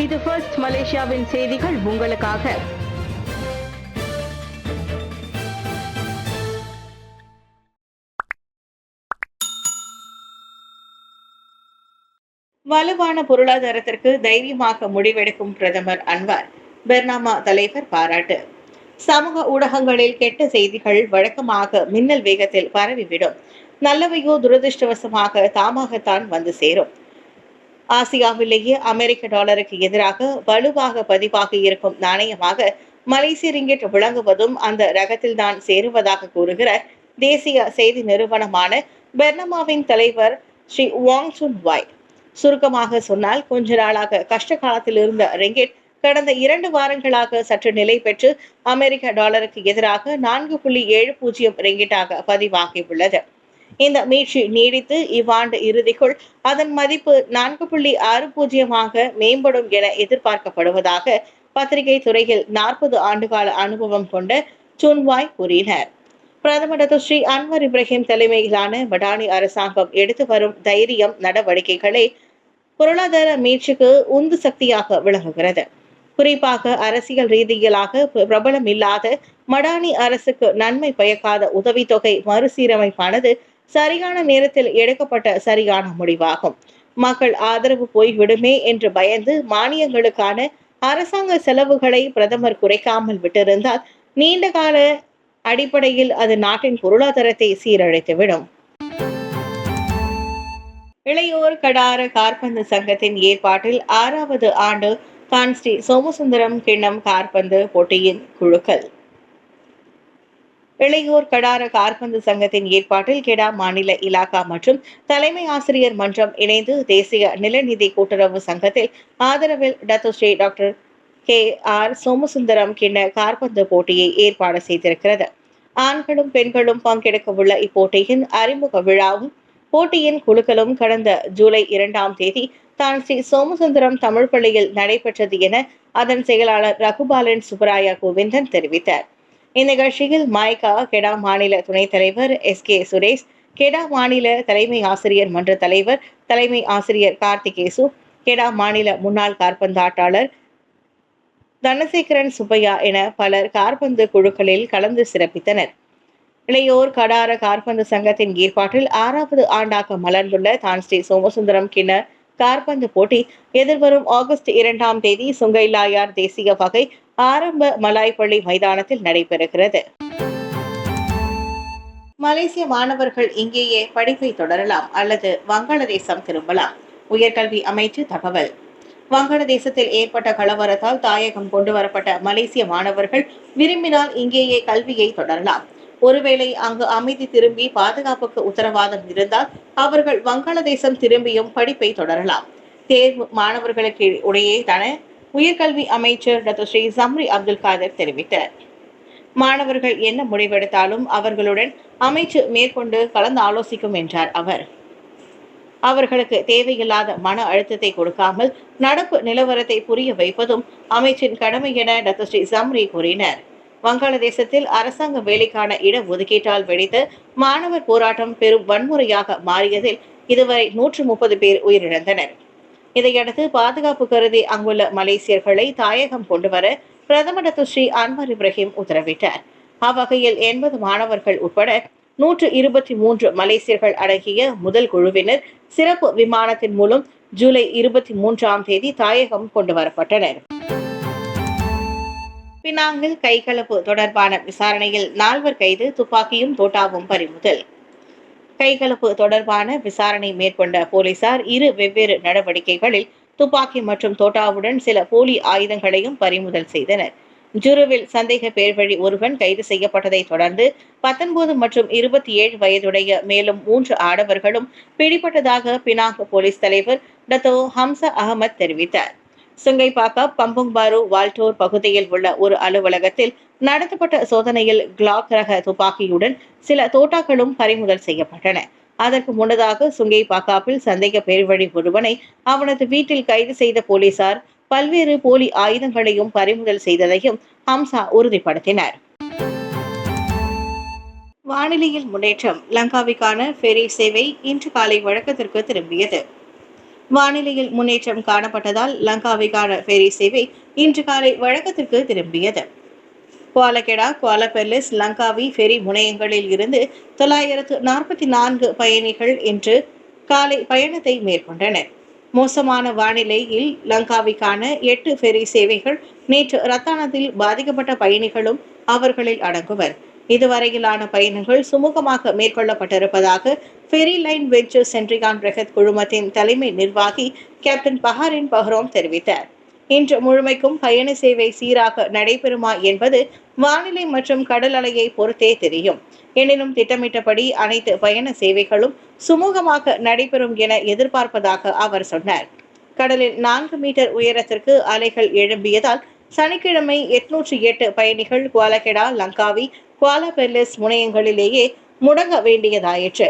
இது ஃபர்ஸ்ட் மலேசியாவின் செய்திகள் உங்களுக்காக. வலுவான பொருளாதாரத்திற்கு தைரியமாக முடிவெடுக்கும் பிரதமர் அன்வார். பெர்னாமா தலைவர் பாராட்டு. சமூக ஊடகங்களில் கெட்ட செய்திகள் வழக்கமாக மின்னல் வேகத்தில் பரவிவிடும். நல்லவையோ துரதிருஷ்டவசமாக தாமாகத்தான் வந்து சேரும். ஆசியாவிலேயே அமெரிக்க டாலருக்கு எதிராக வலுவாக பதிவாகி இருக்கும் நாணயமாக மலேசிய ரிங்கெட் விளங்குவதும் அந்த ரகத்தில்தான் சேருவதாக கூறுகிற தேசிய செய்தி நிறுவனமான பெர்னமாவின் தலைவர் ஸ்ரீ வாங் சுன் வாய். சுருக்கமாக சொன்னால், கொஞ்ச நாளாக கஷ்ட காலத்தில் இருந்த ரிங்கெட் கடந்த 2 வாரங்களாக சற்று நிலை பெற்று அமெரிக்க டாலருக்கு எதிராக 4.70 ரிங்கெட்டாக பதிவாகியுள்ளது. இந்த மீட்சி நீடித்து இவ்வாண்டு இறுதிக்குள் அதன் மதிப்பு 4.60 மேம்படும் என எதிர்பார்க்கப்படுவதாக பத்திரிகை துறையில் 40 ஆண்டுகால அனுபவம் கொண்ட சுன்வாய் கூறினர். பிரதமர் ஸ்ரீ அன்வர் இப்ராஹிம் தலைமையிலான மடானி அரசாங்கம் எடுத்து வரும் தைரியம் நடவடிக்கைகளே பொருளாதார மீட்சிக்கு உந்து சக்தியாக விளங்குகிறது. குறிப்பாக அரசியல் ரீதியிலாக பிரபலம் இல்லாத மடானி அரசுக்கு நன்மை பயக்காத உதவித்தொகை மறுசீரமைப்பானது சரியான நேரத்தில் எடுக்கப்பட்ட சரியான முடிவாகும். மக்கள் ஆதரவு போய்விடுமே என்று பயந்து மானியங்களுக்கான அரசாங்க செலவுகளை பிரதமர் குறைக்காமல் விட்டிருந்தால் நீண்டகால அடிப்படையில் அது நாட்டின் பொருளாதாரத்தை சீரழித்துவிடும். இளையோர் கடார காற்பந்து சங்கத்தின் ஏற்பாட்டில் 6வது ஆண்டு தான் ஸ்ரீ சோமசுந்தரம் கிண்ணம் காற்பந்து போட்டியின் குழுக்கள். இளையோர் கடார காற்பந்து சங்கத்தின் ஏற்பாட்டில் கெடா மாநில இலாகா மற்றும் தலைமை ஆசிரியர் மன்றம் இணைந்து தேசிய நிலநிதி கூட்டுறவு சங்கத்தில் ஆதரவில் ஸ்ரீ டாக்டர் KR சோமசுந்தரம் கிண்ண காற்பந்து போட்டியை ஏற்பாடு செய்திருக்கிறது. ஆண்களும் பெண்களும் பங்கெடுக்க உள்ள இப்போட்டியின் அறிமுக விழாவும் போட்டியின் குழுக்களும் கடந்த ஜூலை 2ஆம் தேதி தான் ஸ்ரீ சோமசுந்தரம் தமிழ் பள்ளியில் நடைபெற்றது என அதன் செயலாளர் ரகுபாலன் சுப்பராயா கோவிந்தன் தெரிவித்தார். இந்நிகழ்ச்சியில் மாய்கா கெடா மாநில துணைத் தலைவர் SK சுரேஷ், கெடா மாநில தலைமை ஆசிரியர் மன்ற தலைவர் தலைமை ஆசிரியர் கார்த்திகேசு, கெடா மாநில முன்னாள் காற்பந்தாட்டாளர் தனசேகரன் சுப்பையா என பலர் காற்பந்து குழுக்களில் கலந்து சிறப்பித்தனர். இளையோர் கடார காற்பந்து சங்கத்தின் ஏற்பாட்டில் 6வது ஆண்டாக மலர்ந்துள்ள தான் ஸ்ரீ சோமசுந்தரம் கிண்ண காற்பந்து போட்டி எதிர்வரும் ஆகஸ்ட் 2ஆம் தேதி சுங்கைலாயார் தேசிய வகை ஆரம்ப மலாய்ப்பள்ளி மைதானத்தில் நடைபெறுகிறது. மலேசிய மாணவர்கள் இங்கேயே படிப்பை தொடரலாம் அல்லது வங்காளதேசம் திரும்பலாம். உயர்கல்வி அமைச்சு தகவல். வங்காளதேசத்தில் ஏற்பட்ட கலவரத்தால் தாயகம் கொண்டு வரப்பட்ட மலேசிய மாணவர்கள் விரும்பினால் இங்கேயே கல்வியை தொடரலாம். ஒருவேளை அங்கு அமைதி திரும்பி பாதுகாப்புக்கு உத்தரவாதம் இருந்தால் அவர்கள் வங்காளதேசம் திரும்பியும் படிப்பை தொடரலாம். தேர்வு மாணவர்களுக்கு இடையேதான உயர்கல்வி அமைச்சர் ஸ்ரீ சம்ரி அப்துல் காதர் தெரிவித்தார். மாணவர்கள் என்ன முடிவெடுத்தாலும் அவர்களுடன் அமைச்சு மேற்கொண்டு கலந்து ஆலோசிக்கும் என்றார் அவர். அவர்களுக்கு தேவையில்லாத மன அழுத்தத்தை கொடுக்காமல் நடப்பு நிலவரத்தை புரிய வைப்பதும் அமைச்சின் கடமை என ஸ்ரீ சம்ரி கூறினர். வங்காளதேசத்தில் அரசாங்க வேலைக்கான இட ஒதுக்கீட்டால் வெடித்த மாணவர் போராட்டம் பெரும் வன்முறையாக மாறியதில் இதுவரை 130 பேர் உயிரிழந்தனர். இதையடுத்து பாதுகாப்பு கருதி அங்குள்ள மலேசியர்களை தாயகம் கொண்டுவர பிரதமர் ஸ்ரீ அன்வர் இப்ராஹிம் உத்தரவிட்டார். அவ்வகையில் 80 மாணவர்கள் உட்பட 123 மலேசியர்கள் அடங்கிய முதல் குழுவினர் சிறப்பு விமானத்தின் மூலம் ஜூலை 23ஆம் தேதி தாயகம் கொண்டு வரப்பட்டனர். பினாங்கில் கைகலப்பு தொடர்பான விசாரணையில் 4 கைது, துப்பாக்கியும் தோட்டாவும் பறிமுதல். கைகலப்பு தொடர்பான விசாரணை மேற்கொண்ட போலீசார் 2 வெவ்வேறு நடவடிக்கைகளில் துப்பாக்கி மற்றும் தோட்டாவுடன் சில போலி ஆயுதங்களையும் பறிமுதல் செய்தனர். ஜுருவில் சந்தேக பேர்வழி ஒருவன் கைது செய்யப்பட்டதை தொடர்ந்து 19 மற்றும் 27 வயதுடைய மேலும் 3 ஆடவர்களும் பிடிபட்டதாக பினாங் போலீஸ் தலைவர் ஹம்சா அகமத் தெரிவித்தார். சுங்கைப்பாக்கா பம்புங் பாரு வால்டோர் பகுதியில் உள்ள ஒரு அலுவலகத்தில் நடத்தப்பட்ட சோதனையில் கிளாக் ரக துப்பாக்கியுடன் சில தோட்டாக்களும் பறிமுதல் செய்யப்பட்டன. அதற்கு முன்னதாக சுங்கைப்பாக்காவில் சந்தேக பேர்வழி ஒருவனை அவனது வீட்டில் கைது செய்த போலீசார் பல்வேறு போலி ஆயுதங்களையும் பறிமுதல் செய்ததையும் ஹம்சா உறுதிப்படுத்தினார். வானிலையில் முன்னேற்றம். லங்காவிற்கான ஃபெரி சேவை இன்று காலை வழக்கத்திற்கு திரும்பியது. வானிலையில் முன்னேற்றம் காணப்பட்டதால் லங்காவிக்கான ஃபெரி சேவை இன்று காலை வழக்கத்திற்கு திரும்பியது. குவாலகெடா, குவாலபெர்லிஸ், லங்காவி ஃபெரி முனையங்களில் இருந்து 944 பயணிகள் இன்று காலை பயணத்தை மேற்கொண்டனர். மோசமான வானிலையில் லங்காவிக்கான 8 ஃபெரி சேவைகள் நேற்று ரத்தானத்தில் பாதிக்கப்பட்ட பயணிகளும் அவர்களில் அடங்குவர். இதுவரையிலான பயணங்கள் சுமூகமாக மேற்கொள்ளப்பட்டிருப்பதாக ஃபெரி லைன் வெஞ்சர் சென்ட்ரிகான் பிரகத் குழுமத்தின் தலைமை நிர்வாகி கேப்டன் பஹாரின் பஹ்ரோம் தெரிவித்தார். இன்று முழுமைக்கும் பயண சேவை சீராக நடைபெறுமா என்பது வானிலை மற்றும் கடல் அலையை பொறுத்தே தெரியும். எனினும் திட்டமிட்டபடி அனைத்து பயண சேவைகளும் சுமூகமாக நடைபெறும் என எதிர்பார்ப்பதாக அவர் சொன்னார். கடலில் 4 மீட்டர் உயரத்திற்கு அலைகள் எழும்பியதால் சனிக்கிழமை 808 பயணிகள் குவாலகெடா, லங்காவி, குவாலபெர்லிஸ் முனையங்களிலேயே முடங்க வேண்டியதாயிற்று.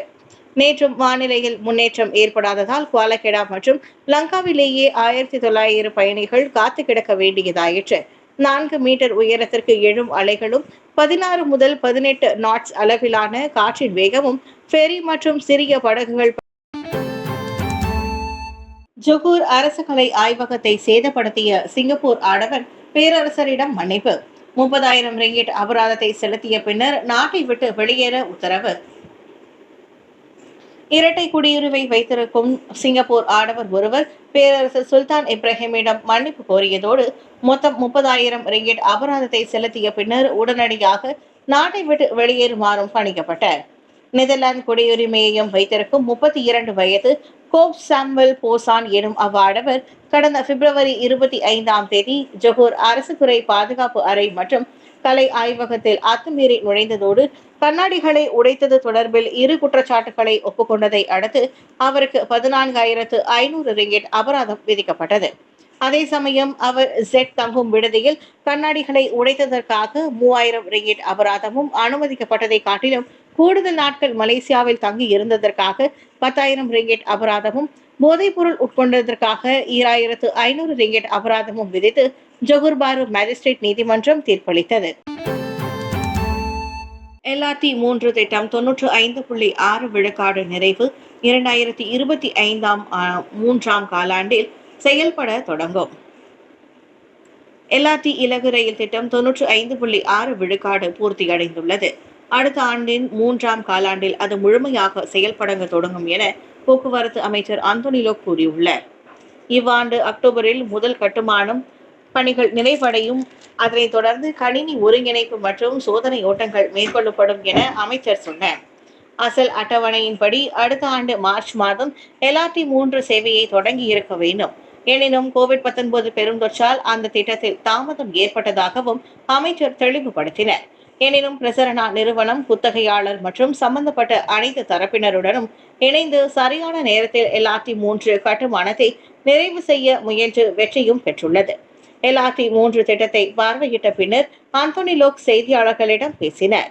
நேற்றும் வானிலையில் முன்னேற்றம் ஏற்படாததால் குவாலகெடா மற்றும் லங்காவிலேயே 1900 பயணிகள் காத்து கிடக்க வேண்டியதாயிற்று. 4 மீட்டர் உயரத்திற்கு எழும் அலைகளும் 16 முதல் 18 நாட்ஸ் அளவிலான காற்றின் வேகமும் ஃபெரி மற்றும் சிறிய படகுகள். ஜொகூர் அரசு கலை ஆய்வகத்தை சேதப்படுத்திய சிங்கப்பூர் ஆடவர் பேரரசரிடம் மன்னிப்பு. 30,000 ரிங்கிட் அபராதத்தை செலுத்திய பின்னர் நாட்டை விட்டு வெளியேற உத்தரவு. இரட்டை குடியுரிமை வைத்திருக்கும் சிங்கப்பூர் ஆடவர் ஒருவர் பேரரசர் சுல்தான் இப்ராஹிமிடம் மன்னிப்பு கோரியதோடு மொத்தம் 30,000 ரிங்கிட் அபராதத்தை செலுத்திய பின்னர் உடனடியாக நாட்டை விட்டு வெளியேறுமாறும் பணிக்கப்பட்டார். நெதர்லாந்து குடியுரிமையையும் வைத்திருக்கும் 32 வயது கோப் சாம்வெல் போசான் எனும் அவ்வாடவர் கடந்த பிப்ரவரி 25ஆம் தேதி ஜொகூர் அரசு துறை பாதுகாப்பு அறை மற்றும் கலை ஆய்வகத்தில் அத்துமீறி நுழைந்ததோடு கண்ணாடிகளை உடைத்தது தொடர்பில் 2 குற்றச்சாட்டுகளை ஒப்புக்கொண்டதை அடுத்து அவருக்கு 14,500 ரிங்கிட் அபராதம் விதிக்கப்பட்டது. அதே சமயம் அவர் ஜெட் தங்கும் விடுதியில் கண்ணாடிகளை உடைத்ததற்காக 3,000 ரிங்கிட் அபராதமும் அனுமதிக்கப்பட்டதை காட்டிலும் கூடுதல் நாட்கள் மலேசியாவில் தங்கி இருந்ததற்காக 10,000 ரிங்கிட் அபராதமும், போதைப்பொருள் உட்கொண்டதற்காக 2,500 ரிங்கிட் அபராதமும் விதித்து ஜொகூர் பாரு மேஜிஸ்ட்ரேட் நீதிமன்றம் தீர்ப்பளித்தது. LRT 3 திட்டம் 95.6 விழுக்காடு நிறைவு 2025ஆம் 3ஆம் காலாண்டில் செயல்பட தொடங்கும். LRT இலகு ரயில் திட்டம் 95.6 விழுக்காடு பூர்த்தியடைந்துள்ளது. அடுத்த ஆண்டின் 3ஆம் காலாண்டில் அது முழுமையாக செயல்பட தொடங்கும் என போக்குவரத்து அமைச்சர் அந்தோனி லோக் கூறியுள்ளார். இவ்வாண்டு அக்டோபரில் முதல் கட்டுமானம் பணிகள் நிறைவடையும். அதனைத் தொடர்ந்து கணினி ஒருங்கிணைப்பு மற்றும் சோதனை ஓட்டங்கள் மேற்கொள்ளப்படும் என அமைச்சர் சொன்னார். அசல் அட்டவணையின்படி அடுத்த ஆண்டு மார்ச் மாதம் LRT 3 சேவையை தொடங்கி இருக்க வேண்டும். எனினும் கோவிட்-19 பெருந்தொற்றால் அந்த திட்டத்தில் தாமதம் ஏற்பட்டதாகவும் அமைச்சர் தெளிவுபடுத்தினார். எனினும் பிரசரணா நிறுவனம், குத்தகையாளர் மற்றும் சம்பந்தப்பட்ட அனைத்து தரப்பினருடனும் இணைந்து சரியான நேரத்தில் LRT 3 கட்டுமானத்தை நிறைவு செய்ய முயன்று வெற்றியும் பெற்றுள்ளது. LRT 3 திட்டத்தை பார்வையிட்ட பின்னர் அந்தோனி லோக் செய்தியாளர்களிடம் பேசினார்.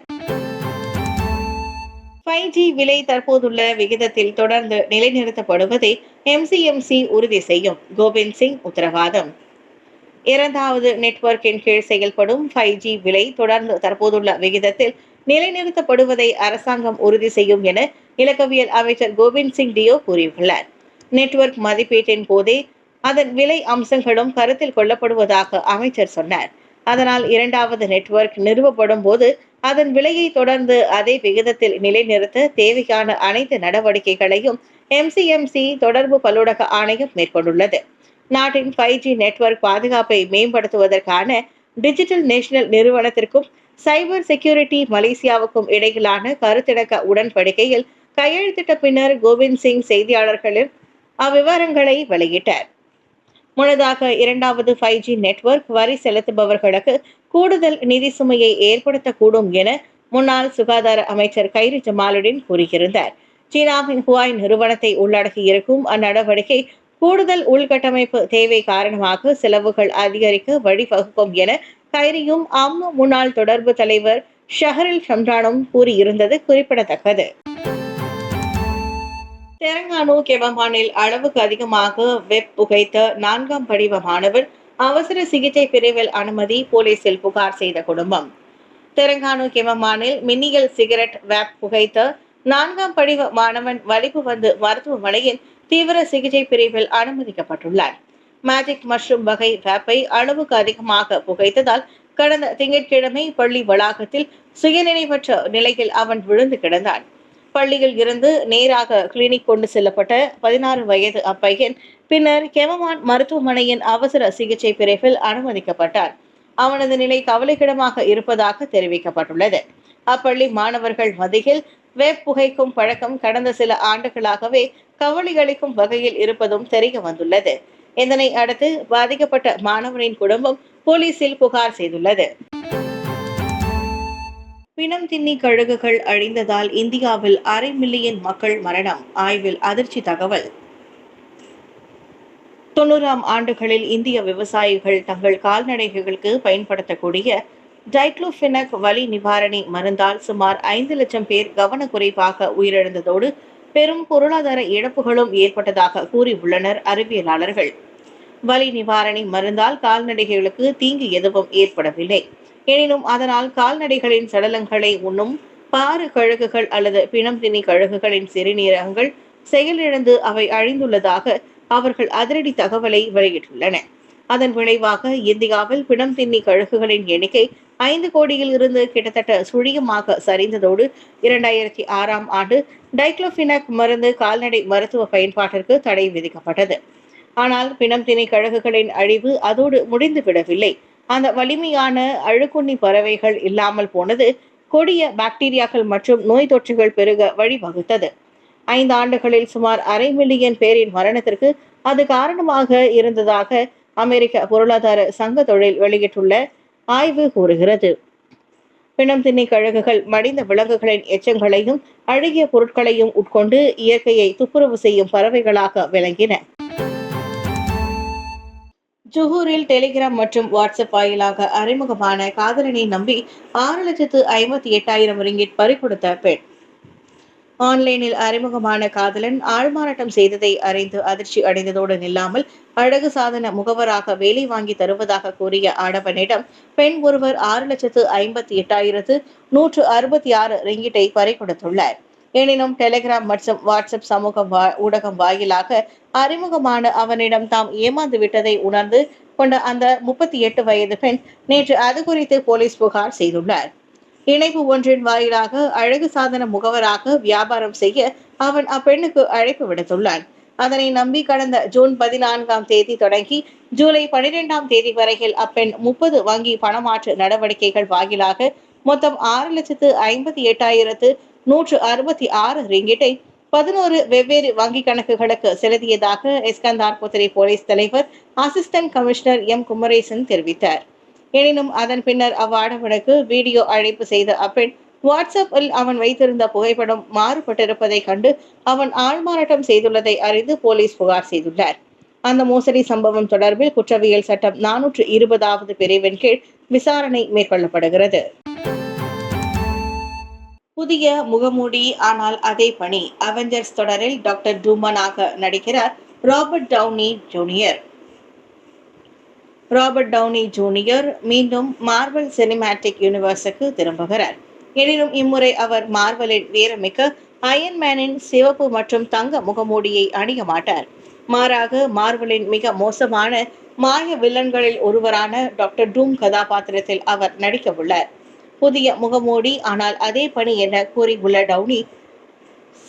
5G விலை தற்போதுள்ள விகிதத்தில் தொடர்ந்து நிலைநிறுத்தப்படுவதை MCMC உறுதி செய்யும். கோவிந்த் சிங் உத்தரவாதம். 2வது நெட்வொர்க்கின் கீழ் செயல்படும் 5G விலை தொடர்ந்து தற்போதுள்ள விகிதத்தில் நிலைநிறுத்தப்படுவதை அரசாங்கம் உறுதி செய்யும் என இலக்கவியல் அமைச்சர் கோவிந்த் சிங் டியோ கூறியுள்ளார். நெட்வொர்க் மதிப்பீட்டின் போதே அதன் விலை அம்சங்களும் கருத்தில் கொள்ளப்படுவதாக அமைச்சர் சொன்னார். அதனால் 2வது நெட்வொர்க் நிறுவப்படும் போது அதன் விலையை தொடர்ந்து அதே விகிதத்தில் நிலைநிறுத்த தேவையான அனைத்து நடவடிக்கைகளையும் MCMC தொடர்பு பல்லூடக ஆணையம் மேற்கொண்டுள்ளது. நாட்டின் 5G நெட்வொர்க் பாதுகாப்பை மேம்படுத்துவதற்கான டிஜிட்டல் நேஷனல் நிறுவனத்திற்கும் சைபர் செக்யூரிட்டி மலேசியாவுக்கும் இடையிலான கருத்திணக்க உடன்படிக்கையில் கையெழுத்திட்ட பின்னர் கோவிந்த் சிங் செய்தியாளர்களில் அவ்விவரங்களை வெளியிட்டார். முன்னதாக 2வது 5G நெட்வொர்க் வரி செலுத்துபவர்களுக்கு கூடுதல் நிதி சுமையை ஏற்படுத்தக்கூடும் என முன்னாள் சுகாதார அமைச்சர் கைரி ஜமாலுடன் கூறியிருந்தார். சீனாவின் ஹுவாய் நிறுவனத்தை உள்ளடக்கி இருக்கும் அந்நடவடிக்கை கூடுதல் உள்கட்டமைப்பு தேவை காரணமாக செலவுகள் அதிகரிக்க வழிவகுக்கும் என கைரியும் அம்னோ முன்னாள் தொடர்பு தலைவர் ஷஹரில் ஷம்ரானும் கூறியிருந்தது குறிப்பிடத்தக்கது. தெலங்கானா கெமமானில் அளவுக்கு அதிகமாக வெப் புகைத்த 4ஆம் படிவ மாணவர் அவசர சிகிச்சை பிரிவில் அனுமதி, போலீசில் புகார் செய்த குடும்பம். தெலங்கானா கெமமானில் மின்னியல் சிகரெட் வேப் புகைத்த 4ஆம் படிவ மாணவன் வலிப்பு வந்து மருத்துவமனையில் தீவிர சிகிச்சை பிரிவில் அனுமதிக்கப்பட்டுள்ளார். மேஜிக் மஷ்ரூம் வகை வேப்பை அளவுக்கு அதிகமாக புகைத்ததால் கடந்த திங்கட்கிழமை பள்ளி வளாகத்தில் சுயநினைவற்ற நிலையில் அவன் விழுந்து கிடந்தான். பள்ளியில் இருந்து நேராக கிளினிக் கொண்டு செல்லப்பட்ட 16 வயது அப்பையன் பின்னர் கெமமான் மருத்துவமனையின் அவசர சிகிச்சை பிரிவில் அனுமதிக்கப்பட்டார். அவனது நிலை கவலைக்கிடமாக இருப்பதாக தெரிவிக்கப்பட்டுள்ளது. அப்பள்ளி மாணவர்கள் மத்தியில் வேப் புகைக்கும் பழக்கம் கடந்த சில ஆண்டுகளாகவே கவலை அளிக்கும் வகையில் இருப்பதும் தெரிய வந்துள்ளது. இதனை அடுத்து பாதிக்கப்பட்ட மாணவனின் குடும்பம் போலீசில் புகார் செய்துள்ளது. பிணம் தின்னி கழுகுகள் அழிந்ததால் இந்தியாவில் 1/2 மில்லியன் மக்கள் மரணம், ஆய்வில் அதிர்ச்சி தகவல். 90ஆம் ஆண்டுகளில் இந்திய விவசாயிகள் தங்கள் கால்நடைகளுக்கு பயன்படுத்தக்கூடிய டைக்ளோஃபெனக் வலி நிவாரணி மருந்தால் சுமார் 5 லட்சம் பேர் கவனக்குறைவாக உயிரிழந்ததோடு பெரும் பொருளாதார இழப்புகளும் ஏற்பட்டதாக கூறியுள்ளனர் அறிவியலாளர்கள். வலி நிவாரணி மருந்தால் கால்நடைகளுக்கு தீங்கு எதுவும் ஏற்படவில்லை. எனினும் அதனால் கால்நடைகளின் சடலங்களை உண்ணும் பாறு கழுகுகள் அல்லது பிணம் தின்னி கழுகுகளின் சிறுநீரகங்கள் செயலிழந்து அவை அழிந்துள்ளதாக அவர்கள் அதிரடி தகவலை வெளியிட்டுள்ளனர். அதன் விளைவாக இந்தியாவில் பிணம் தின்னி கழுகுகளின் எண்ணிக்கை 5 கோடியில் இருந்து கிட்டத்தட்ட சுழியமாக சரிந்ததோடு 2006ஆம் ஆண்டு டைக்ளோஃபெனக் மருந்து கால்நடை மருத்துவ பயன்பாட்டிற்கு தடை விதிக்கப்பட்டது. ஆனால் பிணம் தின்னி கழுகுகளின் அழிவு அதோடு முடிந்துவிடவில்லை. அந்த வலிமையான அழுகுண்ணி பறவைகள் இல்லாமல் போனது கொடிய பாக்டீரியாக்கள் மற்றும் நோய் தொற்றுகள் பெருக வழிவகுத்தது. 5 ஆண்டுகளில் சுமார் 1/2 மில்லியன் பேரின் மரணத்திற்கு அது காரணமாக இருந்ததாக அமெரிக்க பொருளாதார சங்க தொழில் வெளியிட்டுள்ள ஆய்வு கூறுகிறது. பிணம் தின்னி கழுகுகள் மடிந்த விலங்குகளின் எச்சங்களையும் அழுகிய பொருட்களையும் உட்கொண்டு இயற்கையை துப்புரவு செய்யும் பறவைகளாக விளங்கின. ஜொஹூரில் டெலிகிராம் மற்றும் வாட்ஸ்அப் வாயிலாக அறிமுகமான காதலனை நம்பி 6,58,000 ரிங்கிட் பறிகொடுத்த பெண். ஆன்லைனில் அறிமுகமான காதலன் ஆள்மாறாட்டம் செய்ததை அறிந்து அதிர்ச்சி அடைந்ததோடு நில்லாமல் அழகு சாதன முகவராக வேலை வாங்கி தருவதாக கூறிய ஆடவனிடம் பெண் ஒருவர் 6,58,166 ரிங்கிட்டை பறிகொடுத்துள்ளார். எனினும் டெலிகிராம் மற்றும் வாட்ஸ்அப் சமூக ஊடகம் வாயிலாக அறிமுகமான அவனிடம் தாம் ஏமாந்து விட்டதை உணர்ந்து கொண்ட அந்த 38 வயது பெண் நேற்று அது குறித்து போலீஸ் புகார் செய்துள்ளார். இணைப்பு ஒன்றின் வாயிலாக அழகு சாதன முகவராக வியாபாரம் செய்ய அவன் அப்பெண்ணுக்கு அழைப்பு விடுத்துள்ளான். அதனை நம்பி கடந்த ஜூன் 14ஆம் தேதி தொடங்கி ஜூலை 12ஆம் தேதி வரையில் அப்பெண் 30 வங்கி பணமாற்று நடவடிக்கைகள் வாயிலாக மொத்தம் 6,58,166 ரிங்கிட்டை 11 வெவ்வேறு வங்கி கணக்குகளுக்கு செலுத்தியதாக எஸ்கந்தார்புத்திரி போலீஸ் தலைவர் அசிஸ்டன்ட் கமிஷனர் எம் குமரேசன் தெரிவித்தார். எனினும் அதன் பின்னர் அவ்வாடவனுக்கு வீடியோ அழைப்பு செய்த அப்பெண் வாட்ஸ்அப்பில் அவன் வைத்திருந்த புகைப்படம் மாறுபட்டிருப்பதை கண்டு அவன் ஆள்மாறாட்டம் செய்துள்ளதை அறிந்து போலீஸ் புகார் செய்துள்ளார். அந்த மோசடி சம்பவம் தொடர்பில் குற்றவியல் சட்டம் 420வது பிரிவின் கீழ் விசாரணை மேற்கொள்ளப்படுகிறது. புதிய முகமூடி, ஆனால் அதே பணி. அவெஞ்சர்ஸ் தொடரில் டாக்டர் டூமனாக நடிக்கிறார் Robert Downey junior. Robert Downey junior மீண்டும் மார்வல் சினிமேட்டிக் யூனிவர்ஸுக்கு திரும்புகிறார். எனினும் இம்முறை அவர் மார்வலின் வீரமிக்க அயன்மேனின் சிவப்பு மற்றும் தங்க முகமூடியை அணிய மாட்டார். மாறாக மார்வலின் மிக மோசமான மாய வில்லன்களில் ஒருவரான டாக்டர் டூம் கதாபாத்திரத்தில் அவர் நடிக்க உள்ளார். புதிய முகமூடி, ஆனால் அதே பணி என கூறியுள்ள டவுனி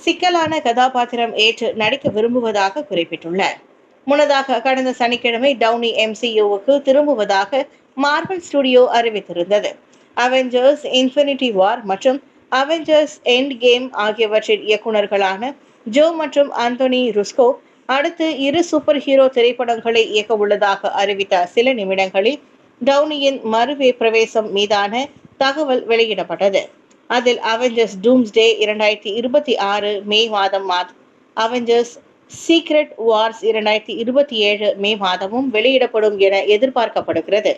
சிக்கலான கதாபாத்திரம் ஏற்று நடிக்க விரும்புவதாக குறிப்பிட்டுள்ளார். முன்னதாக கடந்த சனிக்கிழமை டவுனி MCUவுக்கு திரும்புவதாக மார்வல் ஸ்டுடியோ அறிவித்திருந்தது. அவெஞ்சர்ஸ் இன்ஃபினிட்டி வார் மற்றும் அவெஞ்சர்ஸ் எண்ட் கேம் ஆகியவற்றின் இயக்குநர்களான ஜோ மற்றும் ஆந்தோனி ருஸ்கோ அடுத்து 2 சூப்பர் ஹீரோ திரைப்படங்களை இயக்க உள்ளதாக அறிவித்த சில நிமிடங்களில் டவுனியின் மறுவே பிரவேசம் மீதான தகவல் வெளியிடப்பட்டது. அதில் அவெஞ்சர்ஸ் டூம்ஸ்டே 2026 மே மாதம் அவெஞ்சர்ஸ் சீக்ரெட் வார்ஸ் 2027 மே மாதமும் வெளியிடப்படும் என எதிர்பார்க்கப்படுகிறது.